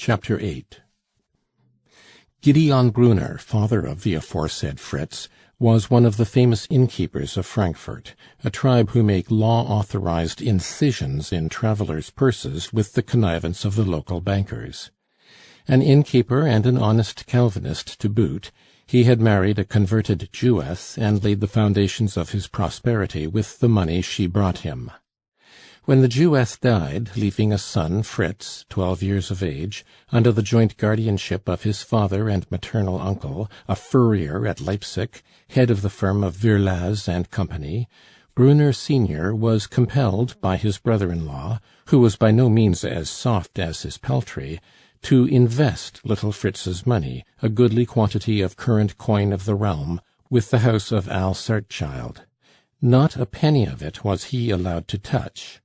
Chapter 8. Gideon Brunner, father of the aforesaid Fritz, was one of the famous innkeepers of Frankfurt, a tribe who make law-authorized incisions in travellers' purses with the connivance of the local bankers. An innkeeper and an honest Calvinist to boot, he had married a converted Jewess and laid the foundations of his prosperity with the money she brought him. When the Jewess died, leaving a son, Fritz, 12 years of age, under the joint guardianship of his father and maternal uncle, a furrier at Leipzig, head of the firm of Virlaz and Company, Brunner senior was compelled by his brother-in-law, who was by no means as soft as his peltry, to invest little Fritz's money, a goodly quantity of current coin of the realm, with the house of Al Sartchild. Not a penny of it was he allowed to touch.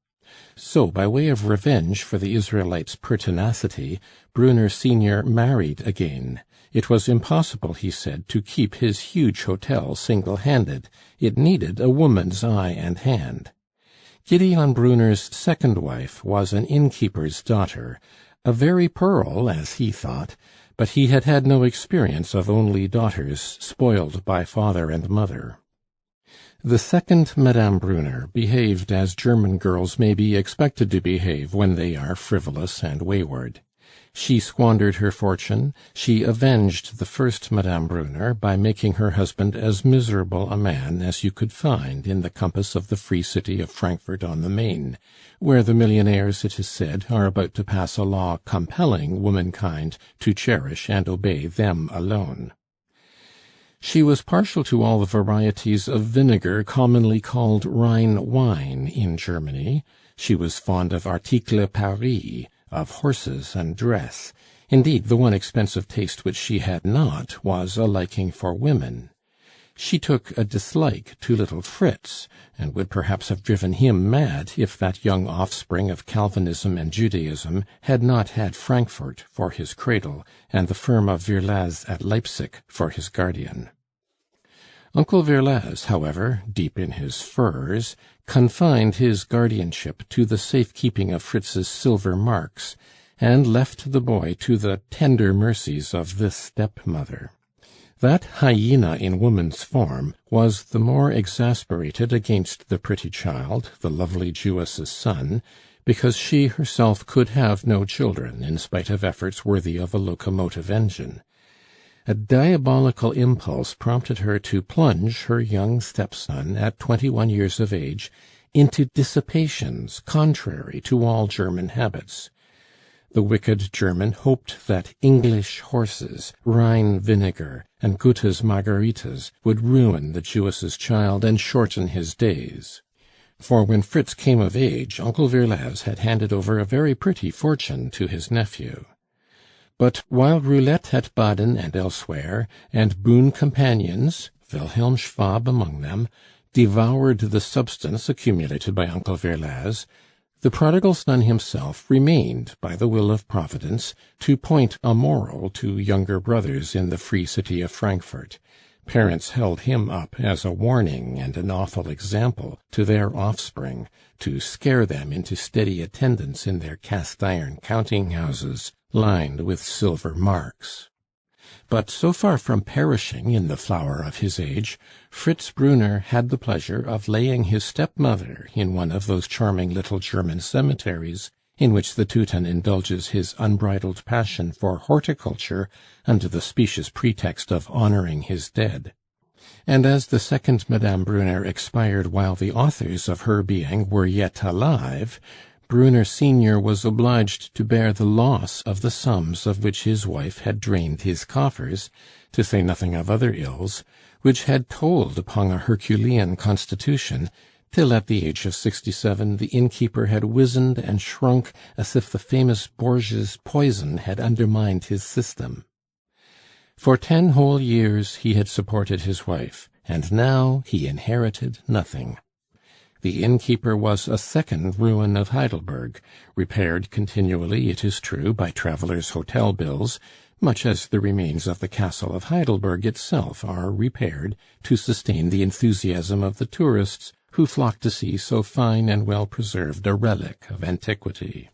So, by way of revenge for the Israelites' pertinacity, Brunner senior married again. It was impossible, he said, to keep his huge hotel single-handed. It needed a woman's eye and hand. Gideon Brunner's second wife was an innkeeper's daughter, a very pearl, as he thought, but he had had no experience of only daughters spoiled by father and mother. The second Madame Brunner behaved as German girls may be expected to behave when they are frivolous and wayward. She squandered her fortune, she avenged the first Madame Brunner by making her husband as miserable a man as you could find in the compass of the free city of Frankfurt on the Main, where the millionaires, it is said, are about to pass a law compelling womankind to cherish and obey them alone. She was partial to all the varieties of vinegar commonly called Rhine wine in Germany. She was fond of articles Paris, of horses and dress. Indeed, the one expensive taste which she had not was a liking for women. She took a dislike to little Fritz, and would perhaps have driven him mad if that young offspring of Calvinism and Judaism had not had Frankfurt for his cradle, and the firm of Virlaz at Leipzig for his guardian. Uncle Virlaz, however, deep in his furs, confined his guardianship to the safe-keeping of Fritz's silver marks, and left the boy to the tender mercies of this stepmother. That hyena in woman's form was the more exasperated against the pretty child, the lovely Jewess's son, because she herself could have no children, in spite of efforts worthy of a locomotive engine. A diabolical impulse prompted her to plunge her young stepson, at 21 years of age, into dissipations contrary to all German habits. The wicked German hoped that English horses, Rhine vinegar, and Goethe's margaritas would ruin the Jewess's child and shorten his days. For when Fritz came of age, Uncle Virlaz had handed over a very pretty fortune to his nephew. But while roulette at Baden and elsewhere, and boon companions, Wilhelm Schwab among them, devoured the substance accumulated by Uncle Virlaz, the prodigal son himself remained, by the will of Providence, to point a moral to younger brothers in the free city of Frankfurt. Parents held him up as a warning and an awful example to their offspring, to scare them into steady attendance in their cast-iron counting-houses, lined with silver marks. But so far from perishing in the flower of his age, Fritz Brunner had the pleasure of laying his stepmother in one of those charming little German cemeteries in which the Teuton indulges his unbridled passion for horticulture under the specious pretext of honoring his dead. And as the second Madame Brunner expired while the authors of her being were yet alive, Brunner senior was obliged to bear the loss of the sums of which his wife had drained his coffers, to say nothing of other ills, which had told upon a Herculean constitution, till at the age of 67 the innkeeper had wizened and shrunk as if the famous Borgia's poison had undermined his system. For 10 whole years he had supported his wife, and now he inherited nothing. The innkeeper was a second ruin of Heidelberg, repaired continually, it is true, by travellers' hotel bills, much as the remains of the castle of Heidelberg itself are repaired to sustain the enthusiasm of the tourists who flock to see so fine and well-preserved a relic of antiquity.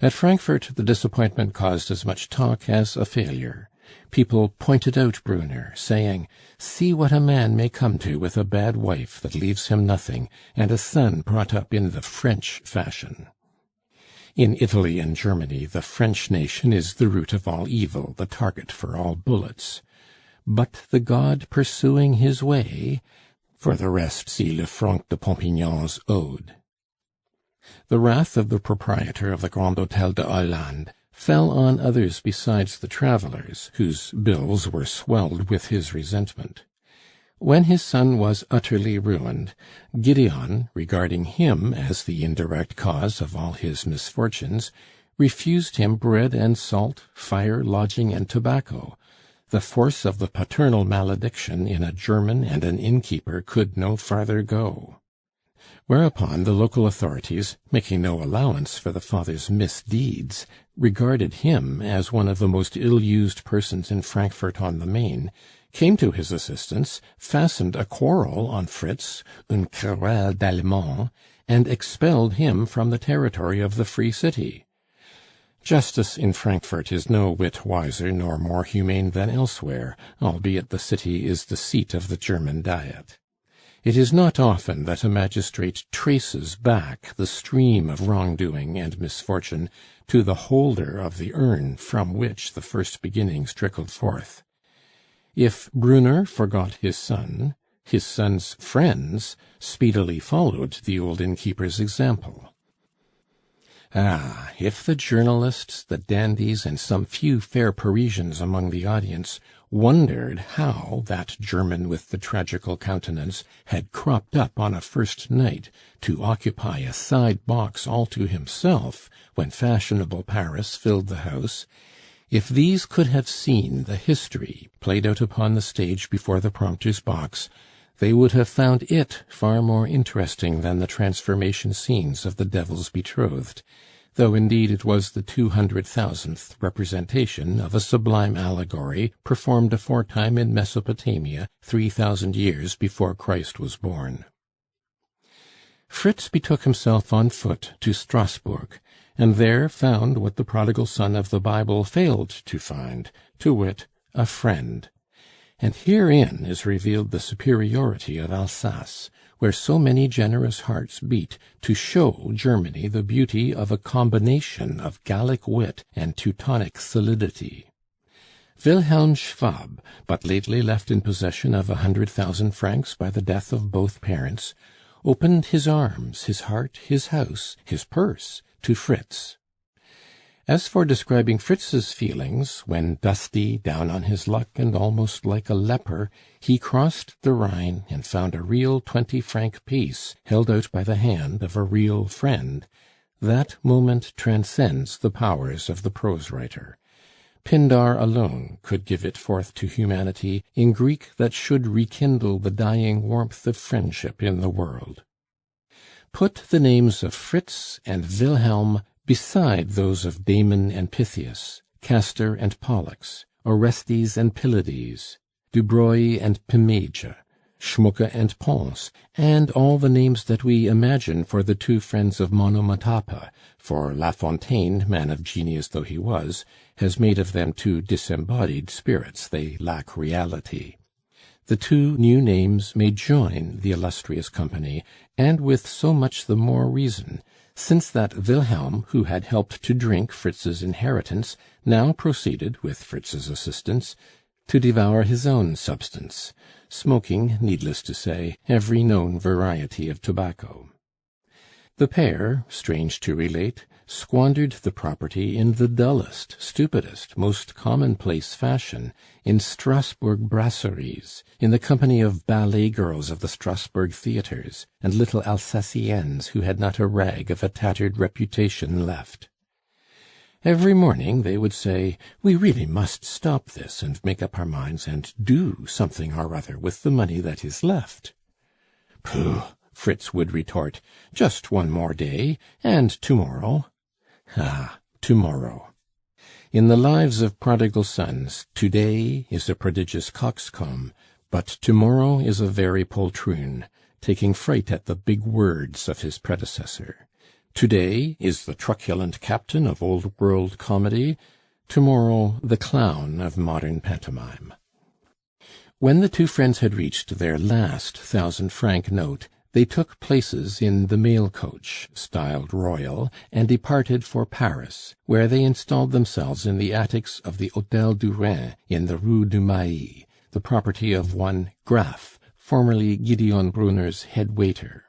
At Frankfurt, the disappointment caused as much talk as a failure. People pointed out Brunner, saying, "See what a man may come to with a bad wife that leaves him nothing, and a son brought up in the French fashion." In Italy and Germany, the French nation is the root of all evil, the target for all bullets. But the god pursuing his way, for the rest, see Lefranc de Pompignan's ode. The wrath of the proprietor of the Grand Hôtel de Hollande fell on others besides the travellers, whose bills were swelled with his resentment. When his son was utterly ruined, Gideon, regarding him as the indirect cause of all his misfortunes, refused him bread and salt, fire, lodging, and tobacco. The force of the paternal malediction in a German and an innkeeper could no farther go. Whereupon the local authorities, making no allowance for the father's misdeeds, regarded him as one of the most ill-used persons in Frankfurt on the Main, came to his assistance, fastened a quarrel on Fritz, une querelle d'Allemand, and expelled him from the territory of the Free City. Justice in Frankfurt is no whit wiser nor more humane than elsewhere, albeit the city is the seat of the German Diet. It is not often that a magistrate traces back the stream of wrongdoing and misfortune to the holder of the urn from which the first beginnings trickled forth. If Brunner forgot his son's friends speedily followed the old innkeeper's example. Ah, if the journalists, the dandies, and some few fair Parisians among the audience wondered how that German with the tragical countenance had cropped up on a first night to occupy a side box all to himself when fashionable Paris filled the house, if these could have seen the history played out upon the stage before the prompter's box, they would have found it far more interesting than the transformation scenes of the Devil's Betrothed, though indeed it was the 200,000th representation of a sublime allegory performed aforetime in Mesopotamia 3,000 years before Christ was born. Fritz betook himself on foot to Strasbourg, and there found what the prodigal son of the Bible failed to find, to wit, a friend. And herein is revealed the superiority of Alsace, where so many generous hearts beat to show Germany the beauty of a combination of Gallic wit and Teutonic solidity. Wilhelm Schwab, but lately left in possession of 100,000 francs by the death of both parents, opened his arms, his heart, his house, his purse to Fritz. As for describing Fritz's feelings, when dusty, down on his luck, and almost like a leper, he crossed the Rhine and found a real 20-franc piece held out by the hand of a real friend, that moment transcends the powers of the prose writer. Pindar alone could give it forth to humanity in Greek that should rekindle the dying warmth of friendship in the world. Put the names of Fritz and Wilhelm beside those of Damon and Pythias, Castor and Pollux, Orestes and Pylades, Dubreuil and Pimeja, Schmucke and Pons, and all the names that we imagine for the two friends of Monomotapa, for La Fontaine, man of genius though he was, has made of them two disembodied spirits, they lack reality. The two new names may join the illustrious company, and with so much the more reason, since that Wilhelm, who had helped to drink Fritz's inheritance, now proceeded, with Fritz's assistance, to devour his own substance, smoking, needless to say, every known variety of tobacco. The pair, strange to relate, squandered the property in the dullest, stupidest, most commonplace fashion, in Strasbourg brasseries, in the company of ballet girls of the Strasbourg theatres, and little Alsaciennes who had not a rag of a tattered reputation left. Every morning they would say, "We really must stop this, and make up our minds, and do something or other with the money that is left." "Pooh!" Fritz would retort, "just one more day, and tomorrow." Ah, tomorrow! In the lives of prodigal sons, today is a prodigious coxcomb, but tomorrow is a very poltroon, taking fright at the big words of his predecessor. Today is the truculent captain of old-world comedy, tomorrow the clown of modern pantomime. When the two friends had reached their last 1,000-franc note, they took places in the mail coach, styled Royal, and departed for Paris, where they installed themselves in the attics of the Hôtel du Rhin in the Rue du Mail, the property of one Graff, formerly Gideon Brunner's head waiter.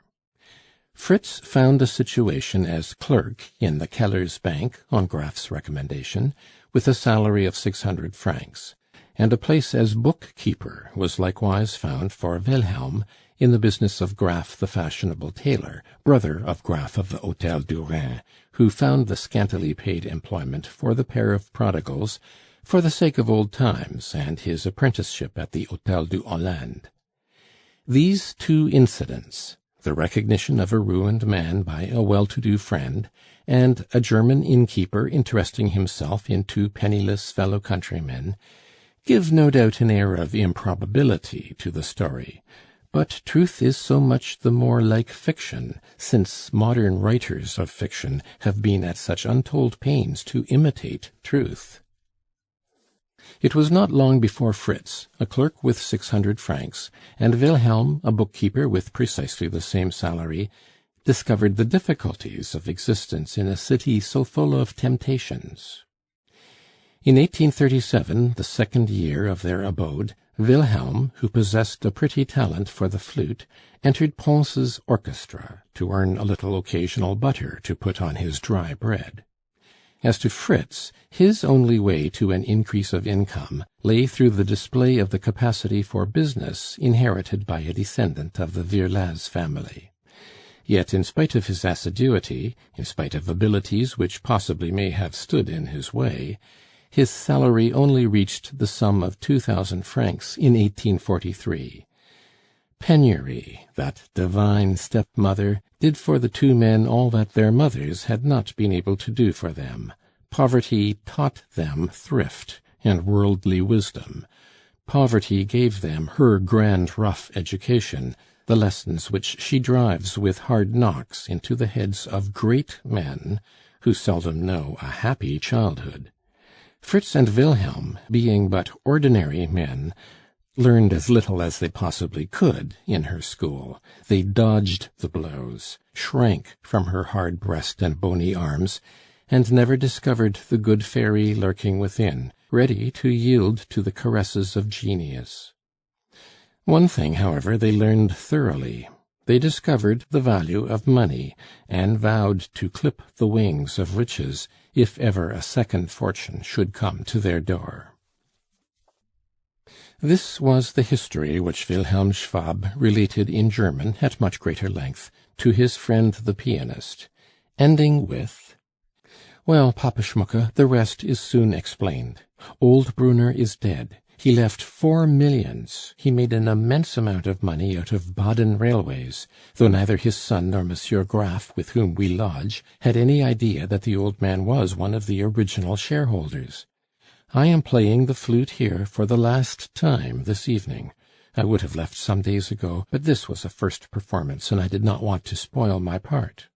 Fritz found a situation as clerk in the Keller's Bank, on Graff's recommendation, with a salary of 600 francs, and a place as bookkeeper was likewise found for Wilhelm, in the business of Graff the fashionable tailor, brother of Graff of the Hôtel du Rhin, who found the scantily paid employment for the pair of prodigals for the sake of old times and his apprenticeship at the Hôtel du Hollande. These two incidents, the recognition of a ruined man by a well-to-do friend, and a German innkeeper interesting himself in two penniless fellow countrymen, give no doubt an air of improbability to the story. But truth is so much the more like fiction, since modern writers of fiction have been at such untold pains to imitate truth. It was not long before Fritz, a clerk with 600 francs, and Wilhelm, a bookkeeper with precisely the same salary, discovered the difficulties of existence in a city so full of temptations. In 1837, the second year of their abode, Wilhelm, who possessed a pretty talent for the flute, entered Pons' orchestra to earn a little occasional butter to put on his dry bread. As to Fritz, his only way to an increase of income lay through the display of the capacity for business inherited by a descendant of the Virlaz family. Yet, in spite of his assiduity, in spite of abilities which possibly may have stood in his way, his salary only reached the sum of 2,000 francs in 1843. Penury, that divine stepmother, did for the two men all that their mothers had not been able to do for them. Poverty taught them thrift and worldly wisdom. Poverty gave them her grand rough education, the lessons which she drives with hard knocks into the heads of great men who seldom know a happy childhood. Fritz and Wilhelm, being but ordinary men, learned as little as they possibly could in her school. They dodged the blows, shrank from her hard breast and bony arms, and never discovered the good fairy lurking within, ready to yield to the caresses of genius. One thing, however, they learned thoroughly. They discovered the value of money, and vowed to clip the wings of riches if ever a second fortune should come to their door. This was the history which Wilhelm Schwab related in German at much greater length to his friend the pianist, ending with: "Well, Papa Schmucke, the rest is soon explained. Old Brunner is dead. He left 4 millions. He made an immense amount of money out of Baden railways, though neither his son nor Monsieur Graff, with whom we lodge, had any idea that the old man was one of the original shareholders. I am playing the flute here for the last time this evening. I would have left some days ago, but this was a first performance, and I did not want to spoil my part."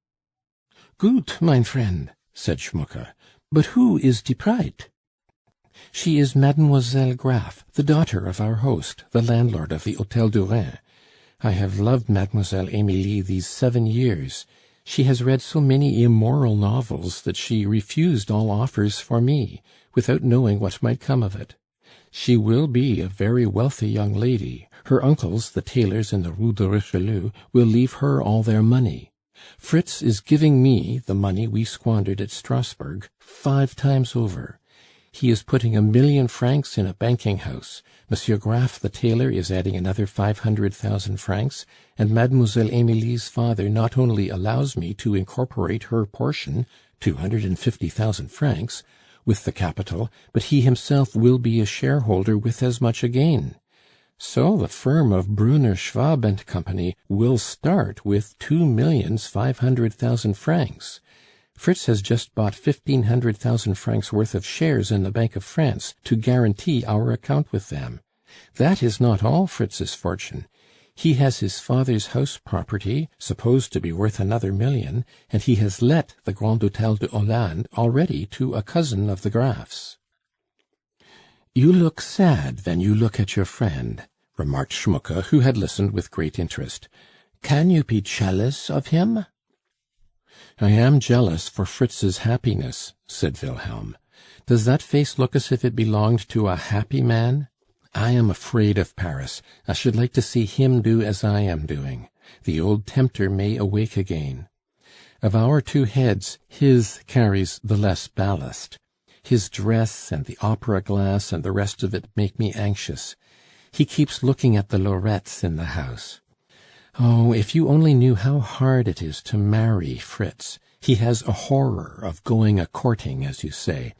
"Gut, mein friend," said Schmucke. "But who is die Bride?" "She is Mademoiselle Graff, the daughter of our host, the landlord of the Hôtel du Rhin. I have loved Mademoiselle Emilie these 7 years. She has read so many immoral novels that she refused all offers for me, without knowing what might come of it. She will be a very wealthy young lady. Her uncles, the tailors in the Rue de Richelieu, will leave her all their money. Fritz is giving me the money we squandered at Strasbourg 5 times over. He is putting 1,000,000 francs in a banking house. Monsieur Graff, the tailor, is adding another 500,000 francs, and Mademoiselle Emilie's father not only allows me to incorporate her portion, 250,000 francs, with the capital, but he himself will be a shareholder with as much again. So the firm of Brunner, Schwab and Company will start with 2,500,000 francs. Fritz has just bought 1,500,000 francs worth of shares in the Bank of France to guarantee our account with them. That is not all Fritz's fortune. He has his father's house property, supposed to be worth another million, and he has let the Grand Hotel de Hollande already to a cousin of the Graf's." "You look sad when you look at your friend," remarked Schmucke, who had listened with great interest. "Can you be jealous of him?" "I am jealous for Fritz's happiness," said Wilhelm. "Does that face look as if it belonged to a happy man? I am afraid of Paris. I should like to see him do as I am doing. The old tempter may awake again. Of our two heads, his carries the less ballast. His dress and the opera glass and the rest of it make me anxious. He keeps looking at the lorettes in the house. Oh, if you only knew how hard it is to marry Fritz! He has a horror of going a-courting, as you say.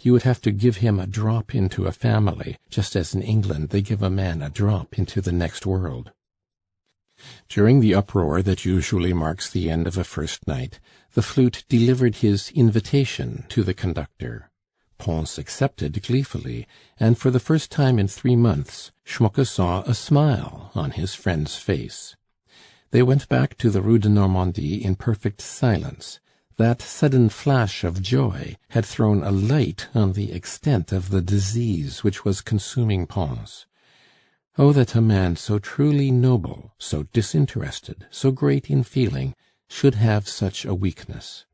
You would have to give him a drop into a family, just as in England they give a man a drop into the next world." During the uproar that usually marks the end of a first night, the flute delivered his invitation to the conductor. Pons accepted gleefully, and for the first time in 3 months Schmucke saw a smile on his friend's face. They went back to the Rue de Normandie in perfect silence. That sudden flash of joy had thrown a light on the extent of the disease which was consuming Pons. Oh, that a man so truly noble, so disinterested, so great in feeling, should have such a weakness!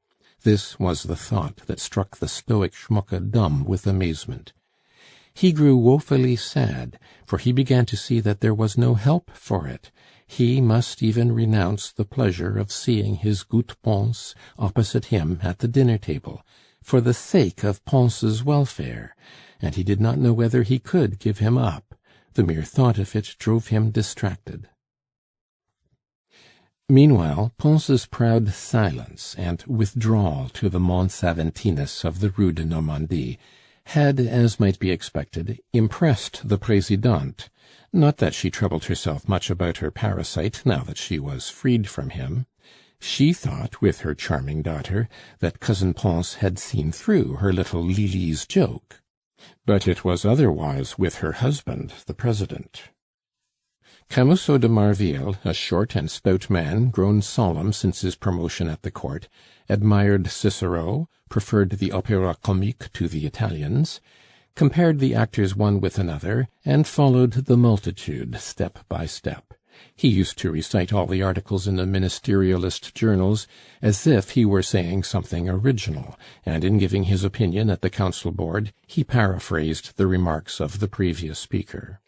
This was the thought that struck the stoic Schmucke dumb with amazement. He grew woefully sad, for he began to see that there was no help for it. He must even renounce the pleasure of seeing his gut Pons opposite him at the dinner-table, for the sake of Pons's welfare, and he did not know whether he could give him up. The mere thought of it drove him distracted. Meanwhile, Pons's proud silence and withdrawal to the Mons Aventinus of the Rue de Normandie had, as might be expected, impressed the Présidente. Not that she troubled herself much about her parasite now that she was freed from him. She thought, with her charming daughter, that Cousin Pons had seen through her little Lili's joke. But it was otherwise with her husband, the President. Camusot de Marville, a short and stout man, grown solemn since his promotion at the court, admired Cicero, preferred the Opéra Comique to the Italians, compared the actors one with another, and followed the multitude step by step. He used to recite all the articles in the ministerialist journals as if he were saying something original, and in giving his opinion at the council board he paraphrased the remarks of the previous speaker.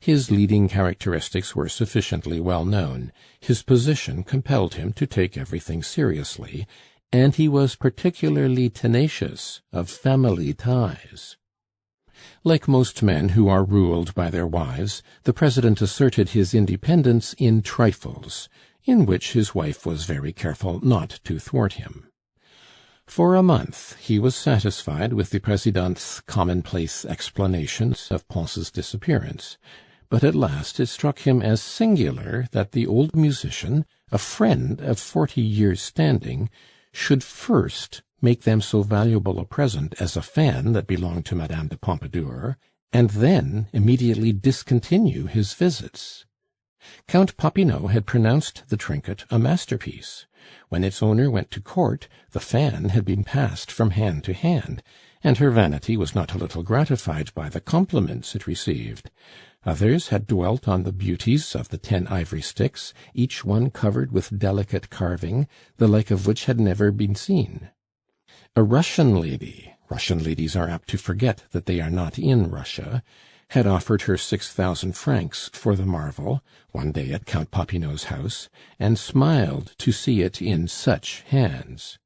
His leading characteristics were sufficiently well known. His position compelled him to take everything seriously, and he was particularly tenacious of family ties. Like most men who are ruled by their wives, the President asserted his independence in trifles, in which his wife was very careful not to thwart him. For a month he was satisfied with the Presidente's commonplace explanations of Pons's disappearance, but at last it struck him as singular that the old musician, a friend of 40 years' standing, should first make them so valuable a present as a fan that belonged to Madame de Pompadour, and then immediately discontinue his visits. Count Popinot had pronounced the trinket a masterpiece. When its owner went to court, the fan had been passed from hand to hand, and her vanity was not a little gratified by the compliments it received. Others had dwelt on the beauties of the 10 ivory sticks, each one covered with delicate carving, the like of which had never been seen. A Russian ladies are apt to forget that they are not in Russia, had offered her 6,000 francs for the marvel, one day at Count Popinot's house, and smiled to see it in such hands.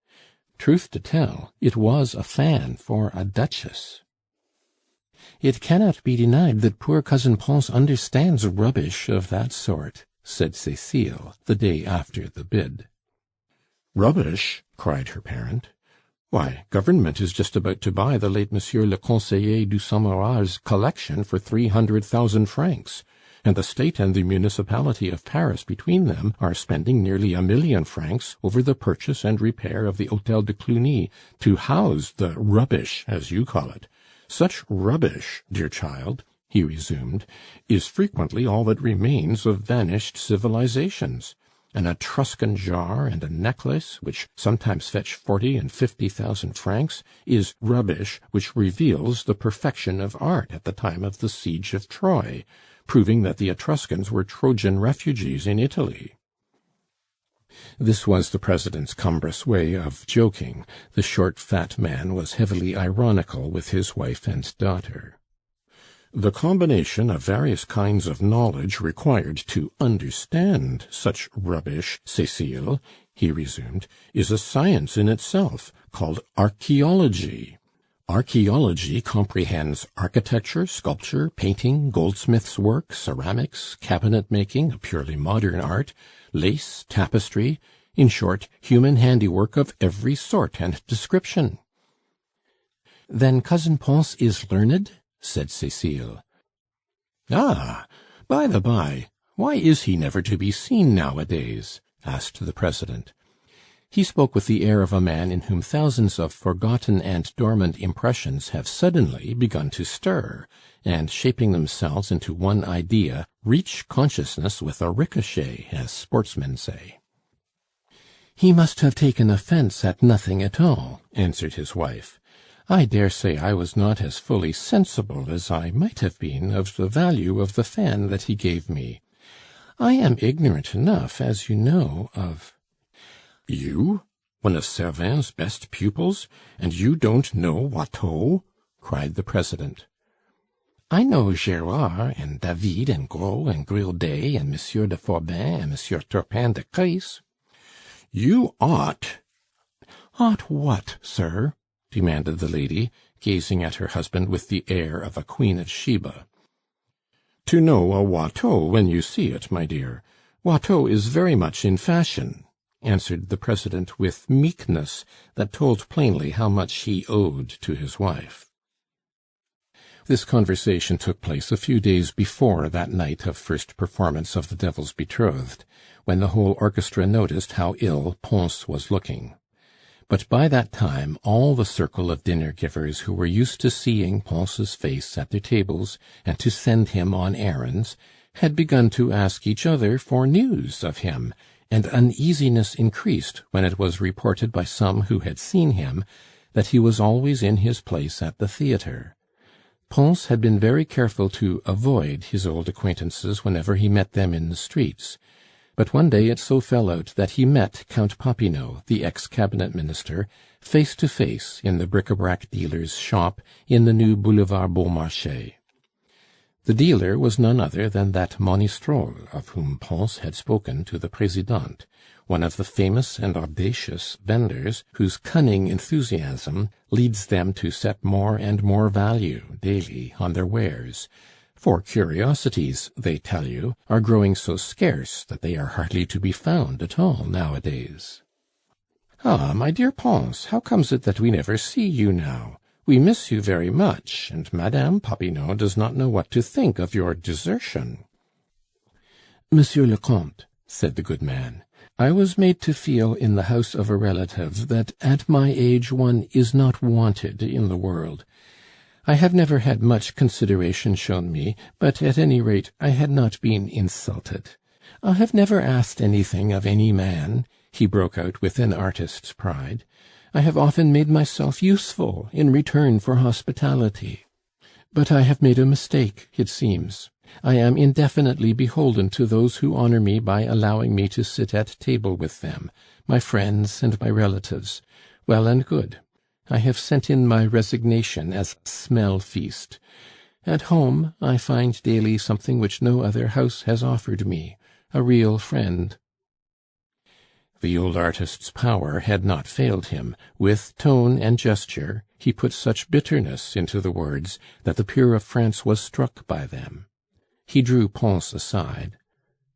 Truth to tell, it was a fan for a duchess. "It cannot be denied that poor Cousin Pons understands rubbish of that sort," said Cecile, the day after the bid. "Rubbish!" cried her parent. "Why, government is just about to buy the late Monsieur le Conseiller du Sommerard's collection for 300,000 francs, and the State and the municipality of Paris between them are spending nearly 1,000,000 francs over the purchase and repair of the Hôtel de Cluny, to house the rubbish, as you call it. Such rubbish, dear child, he resumed, "is frequently all that remains of vanished civilizations. An Etruscan jar and a necklace, which sometimes fetch 40 and 50,000 francs, is rubbish which reveals the perfection of art at the time of the siege of Troy, proving that the Etruscans were Trojan refugees in Italy." This was the president's cumbrous way of joking. The short, fat man was heavily ironical with his wife and daughter. "The combination of various kinds of knowledge required to understand such rubbish, Cécile," he resumed, "is a science in itself, called archaeology. Archaeology comprehends architecture, sculpture, painting, goldsmith's work, ceramics, cabinet-making, a purely modern art, lace, tapestry, in short, human handiwork of every sort and description." "Then Cousin Pons is learned?" said Cécile. "Ah! By the by, why is he never to be seen nowadays?" asked the president. He spoke with the air of a man in whom thousands of forgotten and dormant impressions have suddenly begun to stir, and, shaping themselves into one idea, reach consciousness with a ricochet, as sportsmen say. "He must have taken offence at nothing at all," answered his wife. "I dare say I was not as fully sensible as I might have been of the value of the fan that he gave me. I am ignorant enough, as you know, of—" "You? One of Servin's best pupils? And you don't know Watteau?" cried the president. "I know Gérard and David and Gros and Grildet and Monsieur de Forbin and Monsieur Turpin de Crisse." "You ought—" "Ought what, sir?" demanded the lady, gazing at her husband with the air of a Queen of Sheba. "To know a Watteau when you see it, my dear. Watteau is very much in fashion," answered the president with meekness that told plainly how much he owed to his wife. This conversation took place a few days before that night of first performance of The Devil's Betrothed, when the whole orchestra noticed how ill Pons was looking. But by that time all the circle of dinner-givers who were used to seeing Pons's face at their tables and to send him on errands had begun to ask each other for news of him, and uneasiness increased when it was reported by some who had seen him that he was always in his place at the theatre. Pons had been very careful to avoid his old acquaintances whenever he met them in the streets. But one day it so fell out that he met Count Popinot, the ex-cabinet minister, face to face in the bric-a-brac dealer's shop in the new Boulevard Beaumarchais. The dealer was none other than that Monistrol of whom Pons had spoken to the Présidente, one of the famous and audacious vendors whose cunning enthusiasm leads them to set more and more value daily on their wares. For curiosities, they tell you, are growing so scarce that they are hardly to be found at all nowadays. "Ah, my dear Pons, how comes it that we never see you now? We miss you very much, and Madame Popinot does not know what to think of your desertion." "Monsieur le Comte," said the good man, "I was made to feel in the house of a relative that at my age one is not wanted in the world. I have never had much consideration shown me, but at any rate I had not been insulted. I have never asked anything of any man," he broke out with an artist's pride. "I have often made myself useful in return for hospitality. But I have made a mistake, it seems. I am indefinitely beholden to those who honor me by allowing me to sit at table with them, my friends and my relatives. Well and good. I have sent in my resignation as smell feast. At home I find daily something which no other house has offered me, a real friend." The old artist's power had not failed him. With tone and gesture he put such bitterness into the words that the peer of France was struck by them. He drew Pons aside.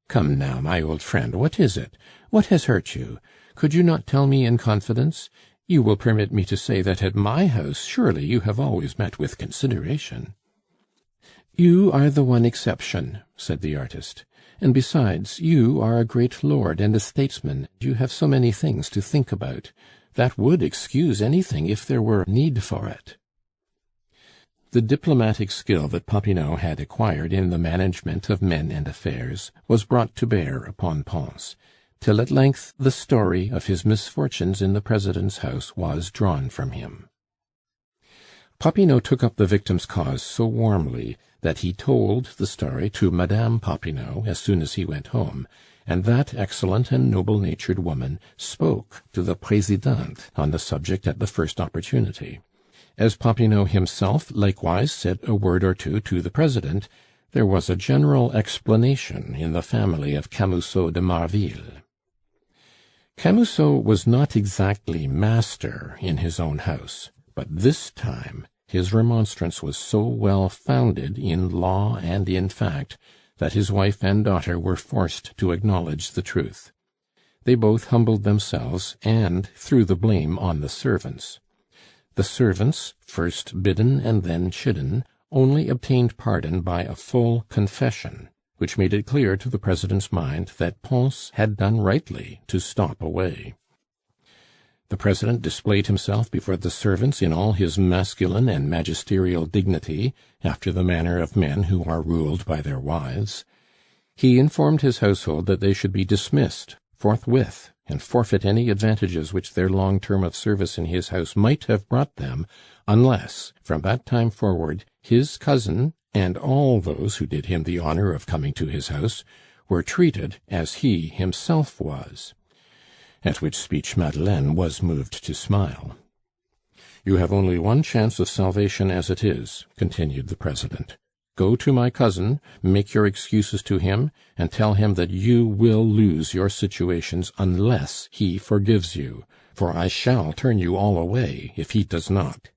"Come now, my old friend, what is it? What has hurt you? Could you not tell me in confidence? You will permit me to say that at my house surely you have always met with consideration." "You are the one exception," said the artist. "And besides, you are a great lord and a statesman, you have so many things to think about. That would excuse anything if there were need for it." The diplomatic skill that Popinot had acquired in the management of men and affairs was brought to bear upon Pons, till at length the story of his misfortunes in the President's house was drawn from him. Popinot took up the victim's cause so warmly that he told the story to Madame Popinot as soon as he went home, and that excellent and noble-natured woman spoke to the Présidente on the subject at the first opportunity. As Popinot himself likewise said a word or two to the President, there was a general explanation in the family of Camusot de Marville. Camusot was not exactly master in his own house, but this time his remonstrance was so well founded in law and in fact that his wife and daughter were forced to acknowledge the truth. They both humbled themselves and threw the blame on the servants. The servants, first bidden and then chidden, only obtained pardon by a full confession, which made it clear to the President's mind that Pons had done rightly to stop away. The President displayed himself before the servants in all his masculine and magisterial dignity, after the manner of men who are ruled by their wives. He informed his household that they should be dismissed forthwith, and forfeit any advantages which their long term of service in his house might have brought them, unless, from that time forward, his cousin, and all those who did him the honor of coming to his house, were treated as he himself was. At which speech Madeleine was moved to smile. "You have only one chance of salvation as it is," continued the President. "Go to my cousin, make your excuses to him, and tell him that you will lose your situations unless he forgives you, for I shall turn you all away if he does not."